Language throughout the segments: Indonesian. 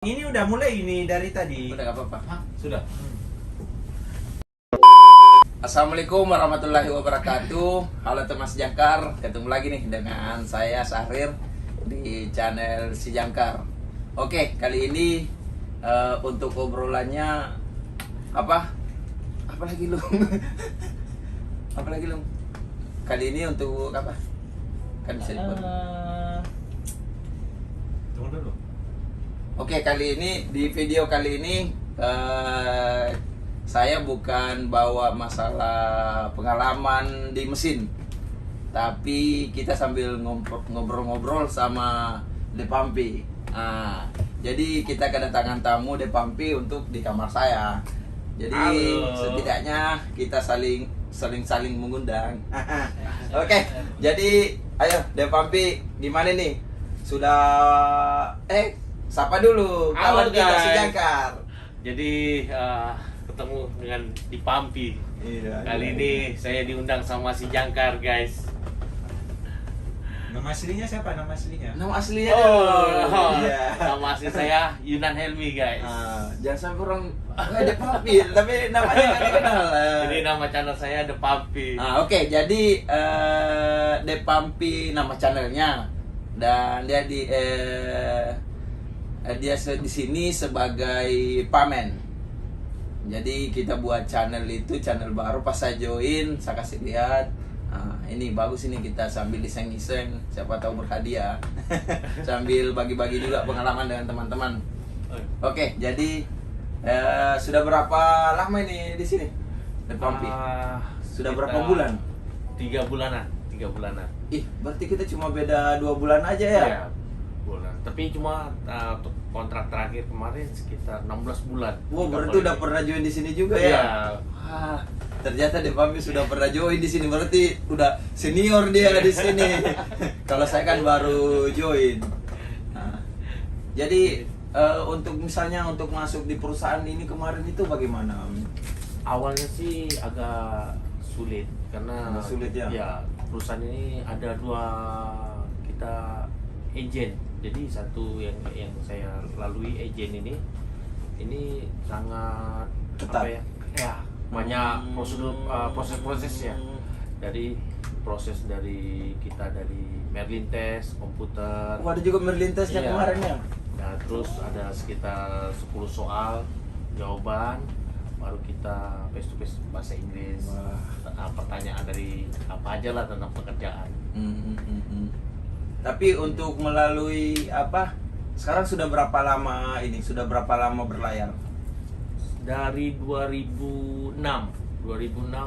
Ini udah mulai ini dari tadi. Udah gak apa-apa. Hah? Sudah. Assalamualaikum warahmatullahi wabarakatuh. Halo teman Sejangkar, ketemu lagi nih dengan saya Sahrir di channel Sejangkar. Oke, kali ini untuk obrolannya apa? Apa lagi lu? Apa lagi lu? Kali ini untuk apa? Kan bisa dipotong. Tunggu dulu. Oke, kali ini di video kali ini saya bukan bawa masalah pengalaman di mesin, tapi kita sambil ngobrol-ngobrol sama Depampi. Jadi kita kedatangan tamu Depampi untuk di kamar saya. Jadi Halo. setidaknya kita saling mengundang. Oke, jadi ayo Depampi gimana nih? Sudah sapa dulu Halo, kawan kita guys. Sejangkar. Jadi ketemu dengan di Pampi. Iya, Kali ini saya diundang sama si Jangkar, guys. Nama aslinya siapa? Nama aslinya? Nama aslinya Oh, iya. nama asli saya Yunan Helmi, guys. Jangan sampai orang Depampi, tapi namanya nggak dikenal. Jadi nama channel saya The Pampi. Oke, jadi Depampi nama channelnya, dan dia dia di sini sebagai pamen. Jadi kita buat channel itu, channel baru. Pas saya join, saya kasih lihat, ini bagus, ini kita sambil iseng-iseng, siapa tahu berhadiah. Sambil bagi-bagi juga pengalaman dengan teman-teman. Oke, jadi sudah berapa lama ini di sini, Depampi? Sudah berapa bulan? 3 bulanan. 3 bulanan. Ih, berarti kita cuma beda 2 bulan aja ya? Iya, bulan. Tapi cuma untuk kontrak terakhir kemarin sekitar 16 bulan. Wow, Tiga berarti bulan udah ini. pernah join di sini juga Iya. ya? Wah, ternyata Depampi sudah pernah join di sini, berarti udah senior dia di sini. Kalau saya kan baru join. Nah, jadi untuk misalnya untuk masuk di perusahaan ini kemarin itu bagaimana? Awalnya sih agak sulit karena Agak sulit ya? perusahaan ini ada 2 kita agen. Jadi satu yang saya lalui agen ini sangat Ketat. apa ya? Ya, banyak prosedur proses-proses ya. Dari proses dari kita dari Merlin test komputer. Oh, ada juga Merlin testnya Iya. kemarin ya? Nah, terus ada sekitar 10 soal jawaban, baru kita face to face bahasa Inggris. Wah. Pertanyaan dari apa aja lah tentang pekerjaan. Tapi untuk melalui apa? Sekarang sudah berapa lama ini? Sudah berapa lama berlayar? Dari 2006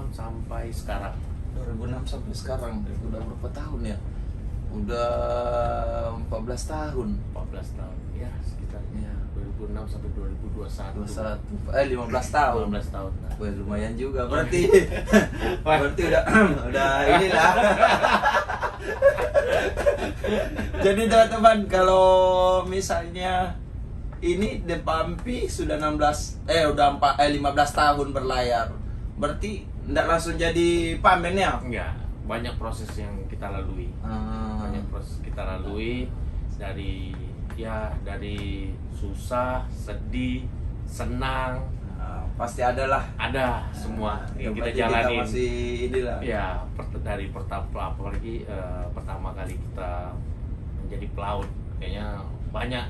sampai sekarang. 2006 sampai sekarang, udah berapa tahun ya? Udah 14 tahun. 14 tahun. Ya, sekitarnya 2006 sampai 2021. 15 tahun. 15 tahun. Nah. Wah, lumayan juga berarti. Berarti udah inilah. Jadi teman-teman, kalau misalnya ini Depampi sudah 15 tahun berlayar. Berarti enggak langsung jadi pamen ya? Enggak, banyak proses yang kita lalui. Banyak proses kita lalui dari susah, sedih, senang, Pasti ada lah. ada semua yang kita Berarti jalanin. Kita masih inilah. Ya, dari apalagi pertama kali kita menjadi pelaut, kayaknya banyak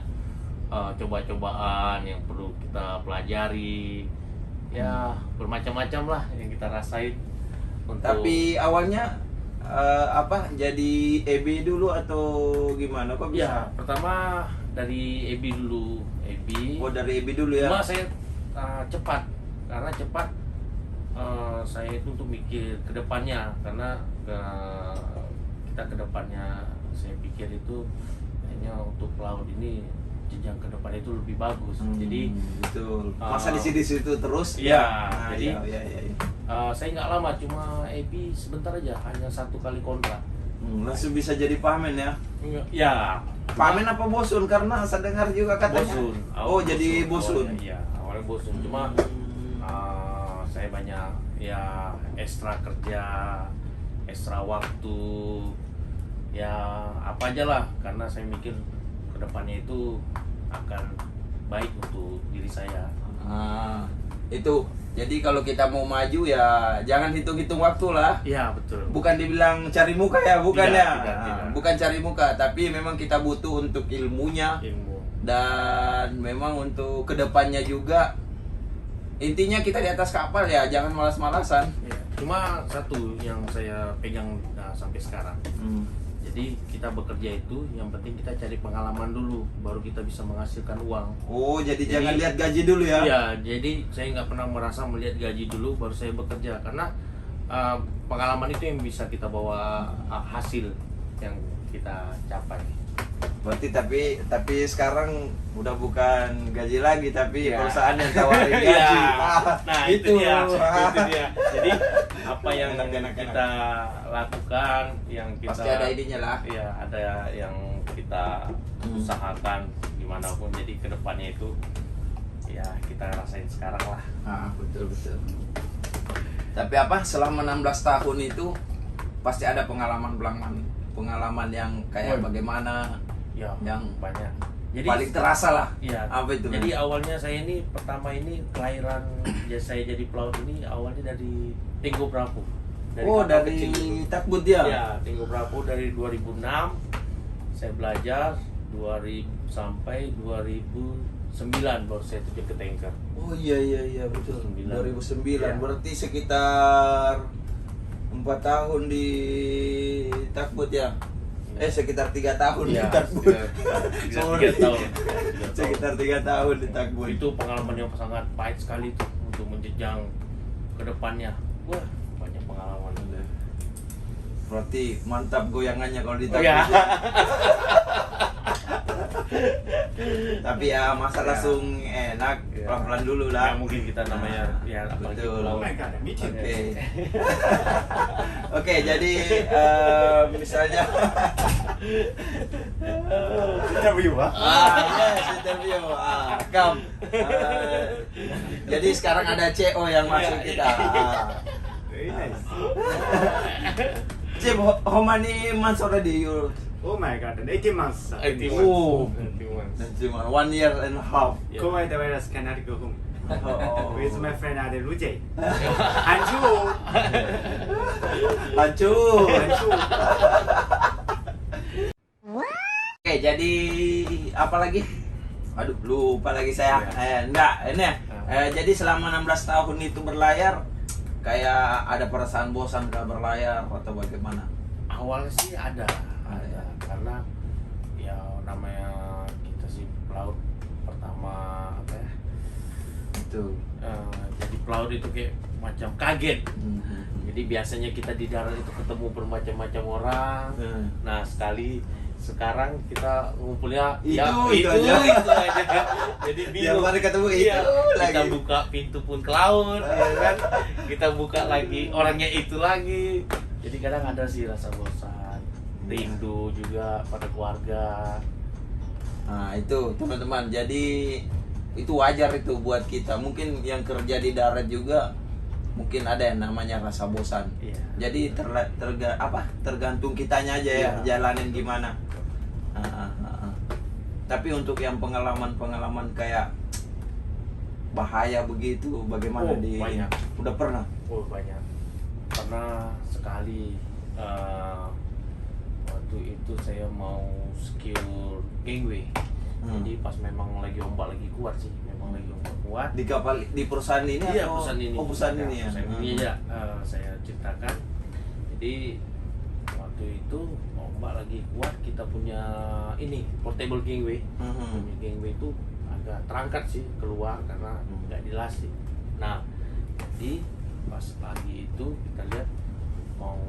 coba-cobaan yang perlu kita pelajari. Ya, bermacam-macam lah yang kita rasain. Tapi awalnya jadi EB dulu atau gimana? Kok bisa? Ya, pertama dari EB dulu. Oh, dari EB dulu ya? Cuma saya cepat, karena cepat saya itu untuk mikir ke depannya, karena kita ke depannya saya pikir itu kayaknya untuk pelaut ini jenjang ke depan itu lebih bagus. Jadi betul. Masa di situ terus? Iya, Jadi jadi saya nggak lama, cuma EB sebentar aja, hanya 1 kali kontrak. langsung bisa jadi pamen ya? Ya, Pamen apa bosun? Karena saya dengar juga katanya. bosun. Oh, jadi bosun. Iya, awalnya bosun. Cuma saya banyak ya ekstra kerja, ekstra waktu, ya apa aja lah, karena saya mikir kedepannya itu akan baik Itu. Jadi kalau kita mau maju ya jangan hitung-hitung waktu lah. Iya betul. Bukan dibilang cari muka ya, bukan Tidak, ya. tidak. Bukan cari muka, tapi memang kita butuh untuk ilmunya Ilmu. dan memang untuk kedepannya juga. Intinya kita di atas kapal ya, jangan malas-malasan. Ya. Cuma satu yang saya pegang sampai sekarang. Jadi kita bekerja itu yang penting kita cari pengalaman dulu, baru kita bisa menghasilkan uang. Oh, jadi jangan lihat gaji dulu ya? Iya, jadi saya nggak pernah merasa melihat gaji dulu baru saya bekerja, karena pengalaman itu yang bisa kita bawa hasil yang kita capai. Berarti tapi sekarang udah bukan gaji lagi, tapi Ya. perusahaan yang tawarin gaji. Ya. Nah itu dia. Jadi apa yang Enak-enak. kita lakukan, yang kita Pasti ada idenya lah. Iya, ada yang kita usahakan gimana pun. Jadi kedepannya itu ya kita rasain sekarang lah. Betul. Tapi apa? Selama 16 tahun itu pasti ada pengalaman yang kayak Oh. bagaimana Ya, yang banyak. Jadi paling terasa lah. Iya. Apa itu? Jadi awalnya saya ini pertama ini kelahiran saya jadi pelaut ini awalnya dari Tinggo Bravo. Oh, kapal dari kecil dulu. Takbut ya? Ya, Tinggo Bravo dari 2006 saya belajar 2000 sampai 2009 baru saya terjun ke tanker. Oh iya betul. 2009 Ya. berarti sekitar 4 tahun di Takbut ya? Sekitar 3 tahun di Ya, Takbut. tiga tahun. Sekitar 3 tahun di Takbut. Itu pengalaman yang sangat pahit sekali tuh untuk menjejang ke depannya. Wah, banyak pengalaman. Berarti mantap goyangannya kalau di Takbut. Iya. Tapi ya masa Ya. langsung enak, Ya. pelan-pelan dulu Ya, lah. mungkin kita namanya ya apalagi Betul. pelaut. Oke. Oke, jadi misalnya Interview ah. yes, interview. Kam. Jadi sekarang ada CO yang masuk kita. Very nice. Cip, how many months already you? Oh my god, 18 months. 18 Oh. months. Cuma 1 year and a half. Ya. Coronavirus cannot go home. Oh. With my friend Ade Rujay. Anju. Hancur. Anju. Oke, jadi apa lagi? Aduh, lupa lagi saya. Enggak, ini ya. Jadi selama 16 tahun itu berlayar, kayak ada perasaan bosan gak berlayar atau bagaimana? Awalnya sih ada karena ya namanya kita sih pelaut pertama apa ya, Itu. jadi pelaut itu kayak macam kaget. Jadi biasanya kita di darat itu ketemu bermacam-macam orang. Nah sekarang kita ngumpulnya Itu aja. Jadi Yang bingung. mana ketemu Iya, itu kita lagi. buka pintu pun ke laut, ya kan? Kita buka lagi orangnya itu lagi. Jadi kadang ada sih rasa bosan, rindu juga pada keluarga. Nah, itu teman-teman. Jadi itu wajar itu buat kita. Mungkin yang kerja di darat juga mungkin ada yang namanya rasa bosan. Iya. Jadi tergantung kitanya aja ya, Iya. jalanin gimana. Tapi untuk yang pengalaman kayak bahaya begitu, bagaimana Oh, banyak. Udah pernah? Oh banyak. Pernah sekali waktu itu saya mau skill gangway. Jadi pas memang lagi ombak lagi kuat sih, memang lagi ombak kuat. Di kapal di perusahaan ini Iya, atau? perusahaan ini. Oh, perusahaan ini ya. Perusahaan ini ya, saya ceritakan. Jadi waktu itu ombak lagi kuat, kita punya ini portable gangway. Punya gangway itu agak terangkat sih keluar karena nggak dilas sih. Nah, jadi pas pagi itu kita lihat mau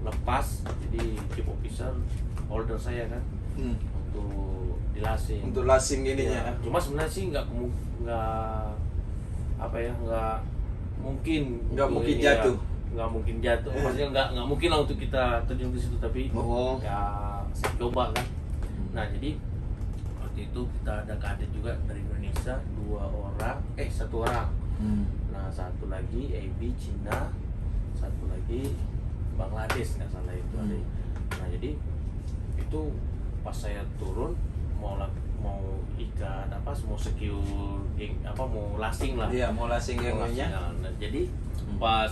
lepas, jadi chief officer order saya kan untuk dilasing. Untuk lasing ininya. Ya, cuma sebenarnya sih nggak mungkin Nggak mungkin ini jatuh. nggak mungkin jatuh, maksudnya nggak mungkin lah untuk kita terjun ke situ, tapi Oh. ya saya coba kan. Nah jadi waktu itu kita ada kadet juga dari Indonesia, 1 orang. Nah satu lagi AB Cina, satu lagi Bangladesh nggak salah itu ada. Nah jadi itu pas saya turun mau mau ikat apa, mau secure, mau lasing lah. Iya, mau lasing Mau genggamnya. lasing. Nah, jadi pas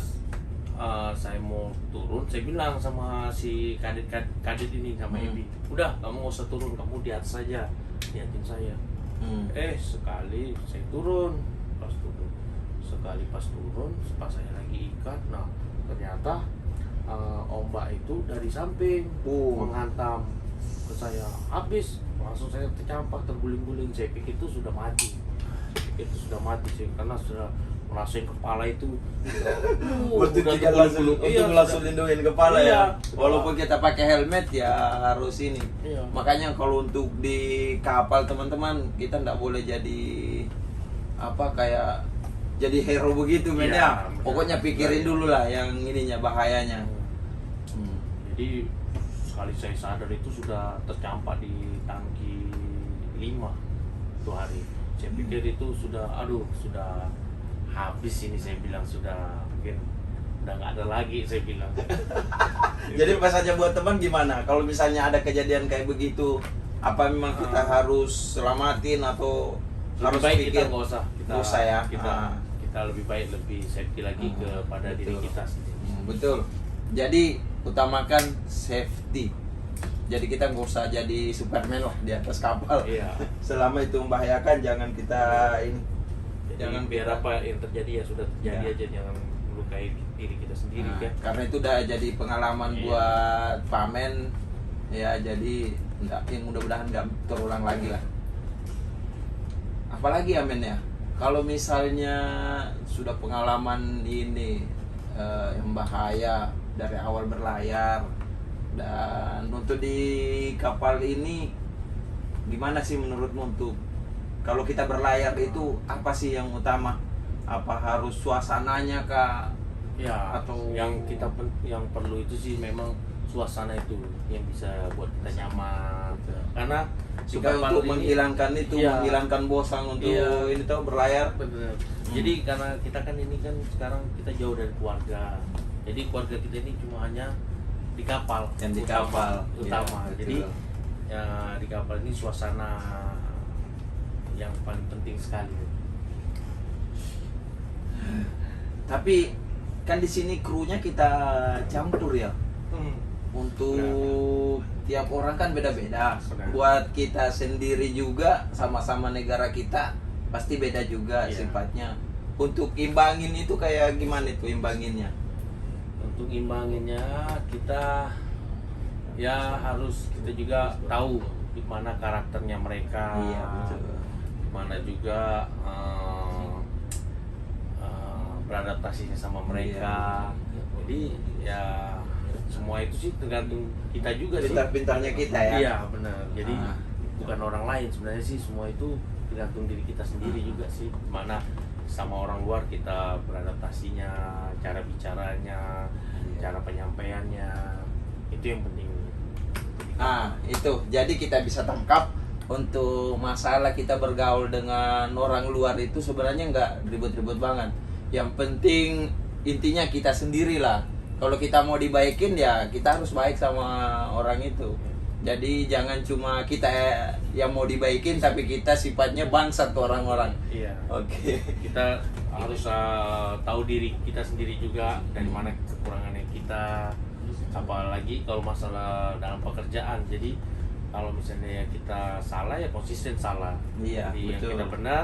saya mau turun, saya bilang sama si kadit ini sama Ebi, udah kamu nggak usah turun, kamu di atas saja, liatin saya. Sekali saya turun, sekali pas turun, pas saya lagi ikat, nah ternyata ombak itu dari samping menghantam ke saya, habis langsung saya tercampak, terguling-guling. Saya pikir itu sudah mati, sih, karena sudah merasain kepala itu Waktu udah kita langsung, terguling-guling. untuk langsung lindungin kepala Iya. ya. Walaupun kita pakai helmet ya harus ini. Iya. Makanya kalau untuk di kapal teman-teman, kita nggak boleh jadi kayak jadi hero begitu men Iya, ya. benar. Pokoknya pikirin dulu lah yang ininya, bahayanya. Jadi sekali saya sadar itu sudah tercampak di tangki 5 itu hari. Saya pikir itu sudah habis ini, saya bilang sudah mungkin udah nggak ada lagi, saya bilang. Jadi pas aja buat teman gimana? Kalau misalnya ada kejadian kayak begitu, apa memang kita harus selamatin atau Lebih harus baik pikir? kita nggak usah, Nggak usah ya. kita lebih baik, lebih safety lagi kepada diri betul. kita sendiri. Betul. Jadi utamakan safety. Jadi kita nggak usah jadi Superman lah di atas kapal. Iya. Selama itu membahayakan, jangan kita ini. Jangan biar apa yang terjadi ya sudah terjadi Iya. aja, jangan melukai diri kita sendiri kan. Karena itu udah jadi pengalaman Iya. buat pamen ya, jadi mudah-mudahan nggak terulang lagi lah. Apalagi ya men ya, kalau misalnya sudah pengalaman ini yang bahaya dari awal berlayar, dan untuk di kapal ini gimana sih menurutmu untuk kalau kita berlayar itu apa sih yang utama? Apa harus suasananya kah? Ya, Atau- yang yang perlu itu sih memang suasana itu yang bisa buat kita nyaman. Karena di Supaya kapal untuk ini- menghilangkan itu, Iya. menghilangkan bosan untuk Iya. ini tuh berlayar. Bener. Jadi karena kita kan ini kan sekarang kita jauh dari keluarga. Jadi keluarga kita ini cuma hanya di kapal. Yang di kapal. Utama. Iya, Jadi betul. ya di kapal ini suasana yang paling penting sekali. Tapi kan di sini krunya kita campur ya. Untuk tiap orang kan beda-beda. Benar. Buat kita sendiri juga, sama-sama negara kita pasti beda juga Iya. sifatnya. Untuk imbangin itu kayak gimana itu imbanginnya? Untuk imbanginnya kita ya harus kita juga tahu gimana karakternya mereka. Iya, betul. Gimana juga beradaptasinya sama mereka. Jadi ya semua itu sih tergantung kita juga sih. Pintar-pintarnya kita ya. Iya benar. Jadi Ah. bukan orang lain sebenarnya sih, semua itu tergantung diri kita sendiri juga sih. Mana sama orang luar kita beradaptasinya, cara bicaranya, cara penyampaiannya, itu yang penting. Itu. Jadi kita bisa tangkap untuk masalah kita bergaul dengan orang luar itu sebenarnya nggak ribet-ribet banget. Yang penting intinya kita sendiri lah. Kalau kita mau dibaikin ya kita harus baik sama orang itu. Jadi jangan cuma kita yang mau dibaikin tapi kita sifatnya bangsat ke orang-orang. Iya. Oke. Kita harus tahu diri kita sendiri juga, dari mana kekurangannya kita, apalagi kalau masalah dalam pekerjaan. Jadi kalau misalnya kita salah ya konsisten salah. Iya, Jadi yang betul. kita benar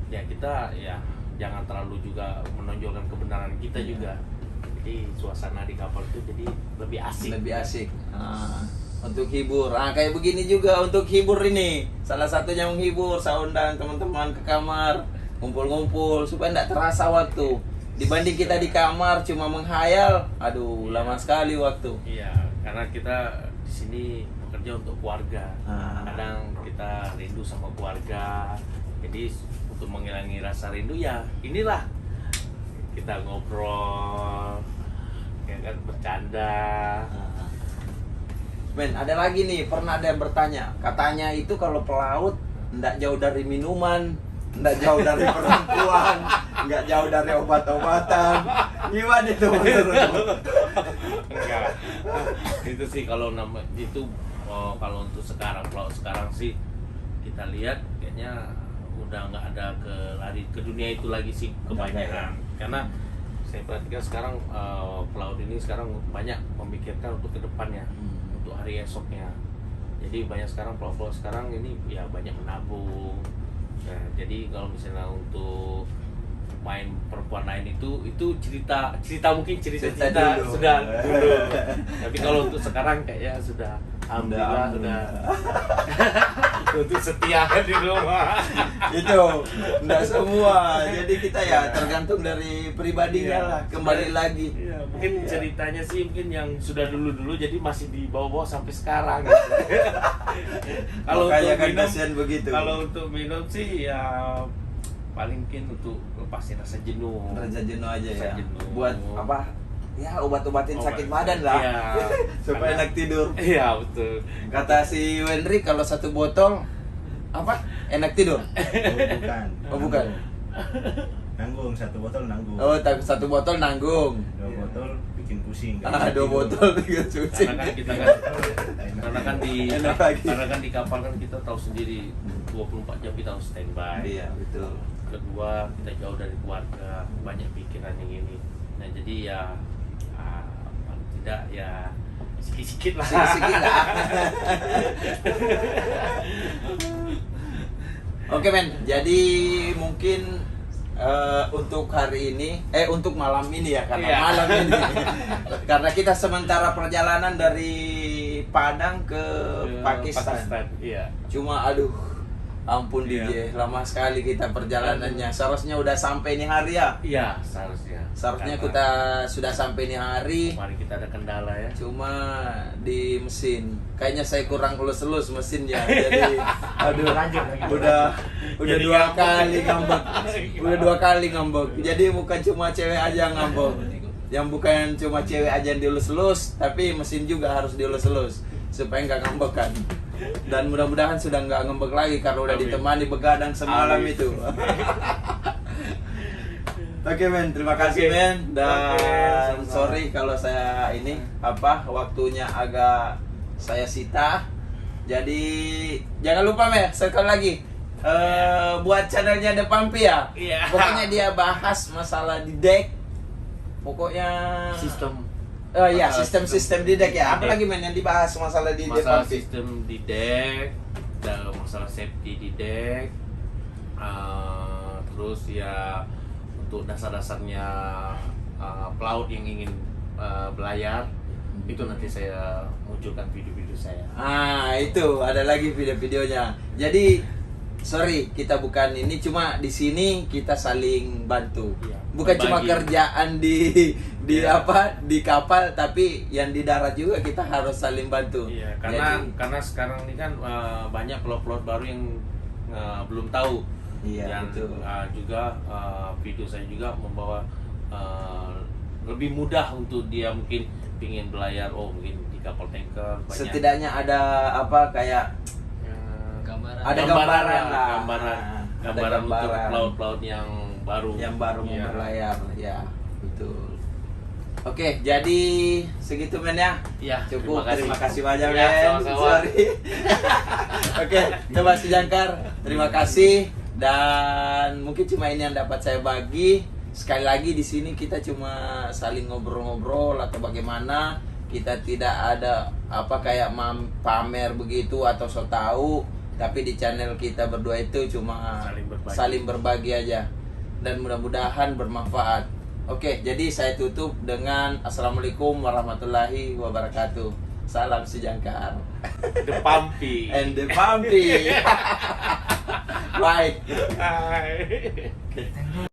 ya kita ya jangan terlalu juga menonjolkan kebenaran kita Iya. juga. Jadi suasana di kapal itu jadi lebih asik. Lebih asik. Untuk hibur. Kayak begini juga untuk hibur ini. Salah satunya menghibur. Saya undang teman-teman ke kamar, ngumpul-ngumpul supaya tidak terasa waktu. Dibanding kita di kamar cuma menghayal, aduh lama sekali waktu. Iya, karena kita di sini bekerja untuk keluarga. Kadang kita rindu sama keluarga. Jadi untuk menghilangi rasa rindu ya inilah kita ngobrol, ya kan, bercanda. Men, ada lagi nih, pernah ada yang bertanya, katanya itu kalau pelaut nggak jauh dari minuman, nggak jauh dari perempuan, nggak jauh dari obat-obatan. Gimana itu menurutmu? Enggak. Itu sih kalau nama itu kalau untuk sekarang pelaut sekarang sih kita lihat kayaknya udah nggak ada lari ke dunia itu lagi sih kebanyakan. Karena saya perhatikan sekarang pelaut ini sekarang banyak memikirkan untuk kedepannya, untuk hari esoknya. Jadi banyak sekarang pelaut sekarang ini ya banyak menabung. Nah, jadi kalau misalnya untuk main perempuan lain itu cerita mungkin cerita dulu. sudah dulu. Tapi kalau untuk sekarang kayaknya sudah alhamdulillah sudah untuk setia di rumah. Itu enggak semua. Jadi kita ya tergantung dari pribadinya Iya. lah. Kembali lagi. Iya, mungkin Iya. ceritanya sih mungkin yang sudah dulu jadi masih dibawa-bawa sampai sekarang. Gitu. Kalau Makanya untuk kan minum, kasihan begitu. kalau untuk minum sih ya paling mungkin untuk lepasin rasa jenuh. Rasa jenuh aja Rasa ya. jenuh. Buat apa? Ya obat-obatin sakit badan lah. Iya. Supaya Karena- enak tidur. Iya betul. Kata si Wenry kalau satu botol apa? Enak tidur. bukan. Oh, bukan. Nanggung, satu botol nanggung. Oh, satu botol nanggung. Dua botol bikin pusing. nggak Ah, bisa dua tidur. botol tiga cuci. Karena kan kita kan Enak lagi. karena kan di kapal kan kita tahu sendiri 24 jam kita harus standby. Iya, betul. Kedua kita jauh dari keluarga, banyak pikiran yang ini. Nah jadi ya paling tidak ya sikit-sikit lah. Sikit-sikit lah. Oke men, jadi mungkin untuk hari ini, untuk malam ini ya, karena Iya. malam ini, karena kita sementara perjalanan dari Padang ke Pakistan. Iya. Cuma aduh, ampun Iya. DJ, lama sekali kita perjalanannya. Seharusnya udah sampai nih hari ya. Iya seharusnya. Seharusnya Karena kita sudah sampai nih hari. kemarin kita ada kendala ya. Cuma di mesin kayaknya saya kurang elus-elus mesinnya, jadi aduh udah Jadi dua ngambek. kali ngambek, udah dua kali ngambek. Jadi bukan cuma cewek aja yang ngambek, yang bukan cuma cewek aja yang dielus-elus, tapi mesin juga harus dielus-elus supaya nggak ngambek kan. Dan mudah-mudahan sudah nggak ngambek lagi karena udah Amin. ditemani begadang semalam Amin. itu. Oke men, terima kasih Oke. men, dan Oke, sama-sama. sorry kalau saya ini waktunya agak saya sita. Jadi jangan lupa men, sekali lagi buat channelnya The Pampi ya. Iya. Pokoknya dia bahas masalah di deck. Pokoknya Sistem ya masalah sistem di deck ya. di Apalagi deck. men yang dibahas masalah di The masalah Pampi. sistem di deck, dan masalah safety di deck, terus ya untuk dasar-dasarnya pelaut yang ingin belayar, itu nanti saya munculkan video-video saya. Ah, itu ada lagi video-videonya. Jadi sorry, kita bukan ini, cuma di sini kita saling bantu. Iya, Bukan cuma berbagi. kerjaan di Iya. di kapal, tapi yang di darat juga kita harus saling bantu. Iya, karena Jadi, sekarang ini kan banyak pelaut-pelaut baru yang belum tahu. Iya, Dan betul. juga video saya juga membawa lebih mudah untuk dia mungkin pingin belayar, mungkin di kapal tanker banyak. setidaknya ada apa kayak Gambaran. ada gambaran lah. Gambaran. Ada Gambaran untuk gambaran. pelaut-pelaut yang baru. Mau Iya. berlayar, ya betul. Oke, jadi segitu men ya. Iya, Cukup, terima kasih Ya, banyak men. sama-sama. Sorry. Oke, coba si Jangkar, terima kasih. Dan mungkin cuma ini yang dapat saya bagi. Sekali lagi di sini kita cuma saling ngobrol-ngobrol atau bagaimana. Kita tidak ada apa kayak pamer begitu atau so tahu. Tapi di channel kita berdua itu cuma saling berbagi aja. Dan mudah-mudahan bermanfaat. Oke, jadi saya tutup dengan Assalamualaikum warahmatullahi wabarakatuh. Salam si Jangkar. The Pampi. And the Pampi. Bye. Hai.